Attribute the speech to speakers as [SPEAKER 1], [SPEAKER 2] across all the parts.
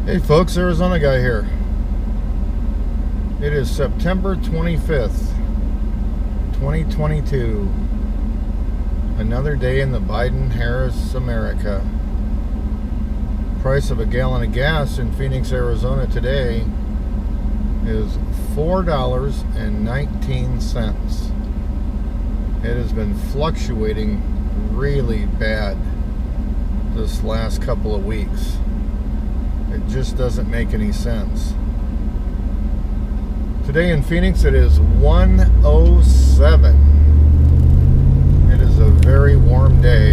[SPEAKER 1] Hey folks, Arizona Guy here. It is September 25th, 2022. Another day in the Biden-Harris America. Price of a gallon of gas in Phoenix, Arizona today is $4.19. It has been fluctuating really bad this last couple of weeks. It just doesn't make any sense. Today in Phoenix it is 107. It is a very warm day.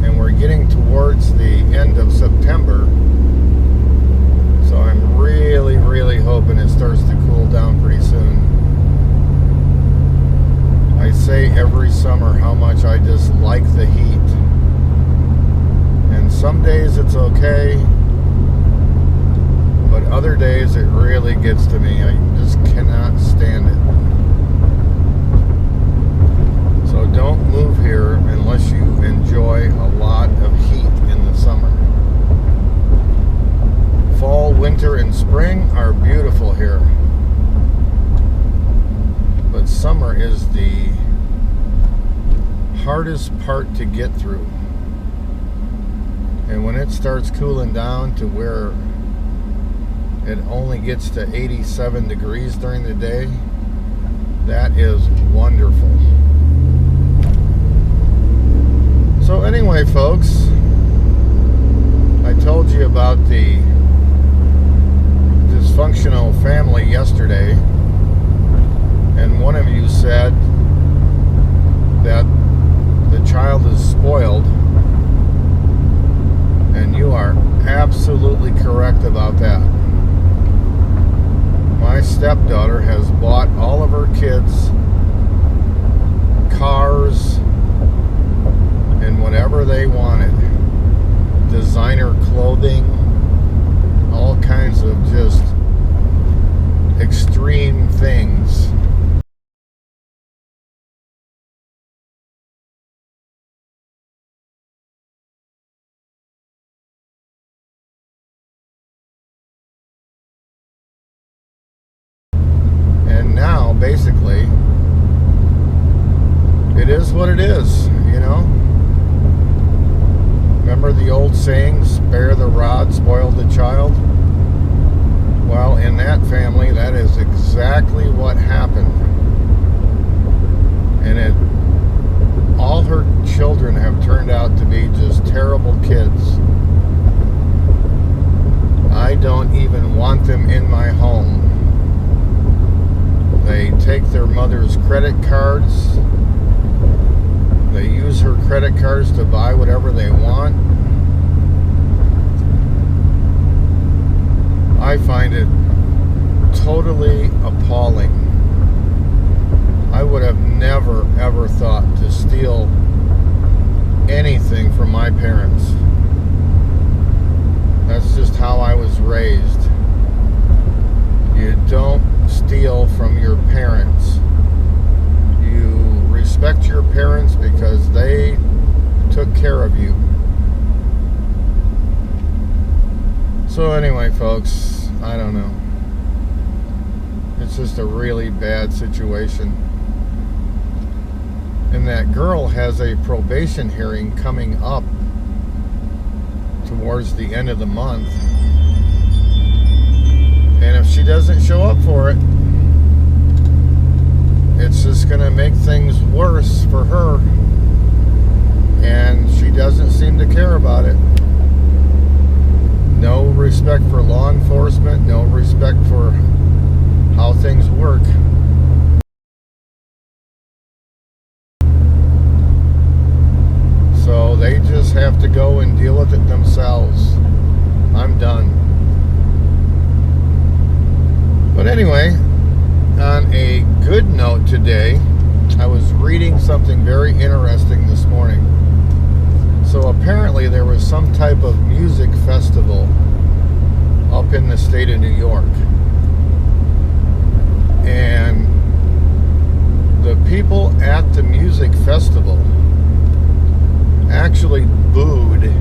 [SPEAKER 1] And we're getting towards the end of September. So I'm really hoping it starts to cool down pretty soon. I say every summer how much I just like the heat. And some days it's okay, but other days it really gets to me. I just cannot stand it. So don't move here unless you enjoy a lot of heat in the summer. Fall, winter, and spring are beautiful here. But summer is the hardest part to get through. And when it starts cooling down to where it only gets to 87 degrees during the day, that is wonderful. So anyway, folks, I told you about the dysfunctional family yesterday, and one of you said that the child is spoiled. And you are absolutely correct about that. My stepdaughter has bought all of her kids cars and whatever they wanted. Designer clothing, all kinds of just extreme things. Now, basically, it is what it is, you know? Remember the old saying, spare the rod, spoil the child? Well, in that family, that is exactly what happened. And all her children have turned out to be just terrible kids. I don't even want them in my home. They take their mother's credit cards. They use her credit cards to buy whatever they want. I find it totally appalling. I would have never ever thought to steal anything from my parents. That's just how I was raised. You don't steal from your parents. You respect your parents because they took care of you. So anyway, folks, I don't know. It's just a really bad situation. And that girl has a probation hearing coming up towards the end of the month. And if she doesn't show up for it, it's just going to make things worse for her. And she doesn't seem to care about it. No respect for law enforcement, no respect for how things work. So they just have to go and deal with it themselves. I'm done. But anyway, on a good note today, I was reading something very interesting this morning. So apparently there was some type of music festival up in the state of New York. And the people at the music festival actually booed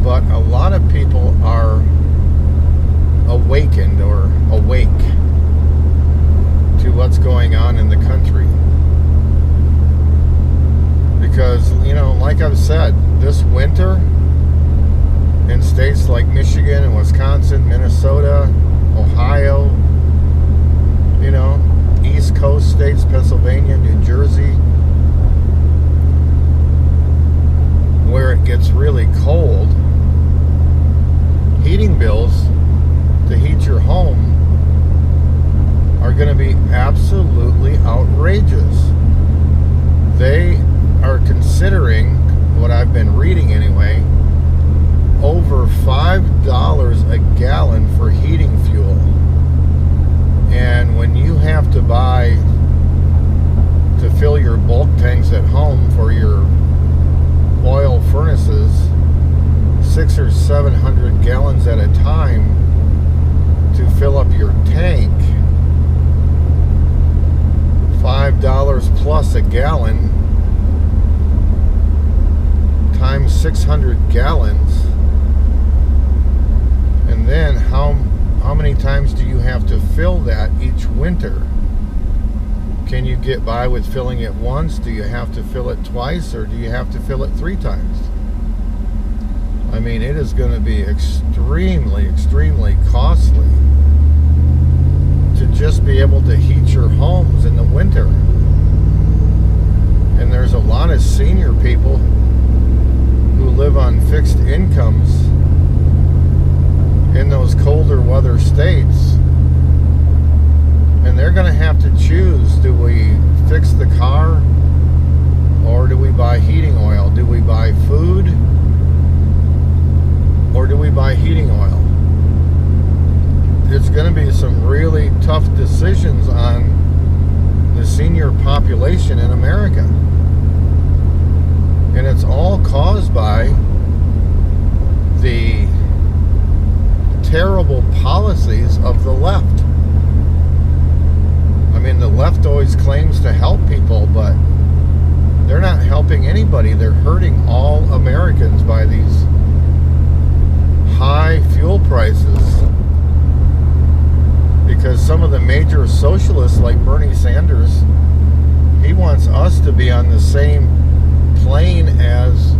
[SPEAKER 1] But a lot of people are awakened or awake to what's going on in the country. Because, like I've said, this winter in states like Michigan and Wisconsin, Minnesota, Ohio, East Coast states, Pennsylvania, New Jersey, where it gets really cold, heating bills to heat your home are going to be absolutely outrageous. They are considering, what I've been reading anyway, over $5 a gallon for heating fuel. And when you have to buy to fill your bulk tanks at home for your oil furnaces 600 or 700 gallons at a time to fill up your tank, $5 plus a gallon times 600 gallons, and then how many times do you have to fill that each winter? Can you get by with filling it once? Do you have to fill it twice, or do you have to fill it 3 times? I mean, it is going to be extremely, extremely costly to just be able to heat your homes in the winter. And there's a lot of senior people who live on fixed incomes in those colder weather states, and they're going to have to choose: do we fix the car, or do we buy heating oil? Do we buy food, or do we buy heating oil? It's going to be some really tough decisions on the senior population in America, and it's all caused by the terrible policies of the left. I mean, the left always claims to help people, but they're not helping anybody. They're hurting all Americans by these high fuel prices. Because some of the major socialists, like Bernie Sanders, he wants us to be on the same plane as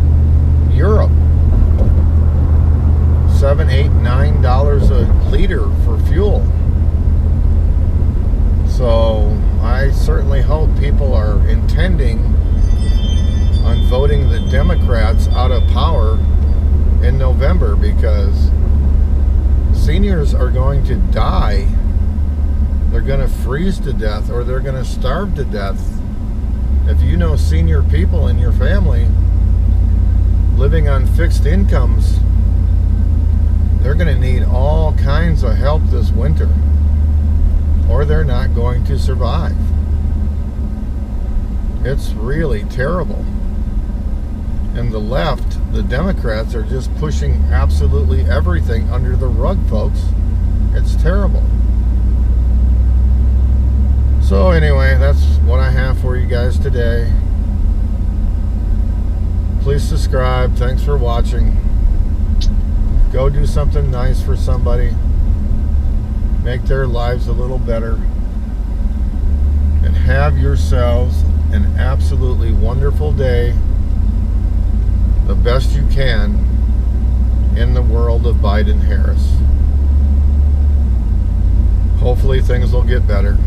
[SPEAKER 1] Europe. $7, $8, $9 a liter for fuel. So I certainly hope people are intending on voting the Democrats out of power in November, because seniors are going to die. They're going to freeze to death, or they're going to starve to death. If you know senior people in your family living on fixed incomes, they're going to need all kinds of help this winter, or they're not going to survive. It's really terrible. And the left, the Democrats, are just pushing absolutely everything under the rug, folks. It's terrible. So anyway, that's what I have for you guys today. Please subscribe. Thanks for watching. Go do something nice for somebody. Make their lives a little better. And have yourselves an absolutely wonderful day, the best you can in the world of Biden-Harris. Hopefully things will get better.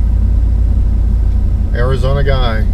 [SPEAKER 1] Arizona Guy.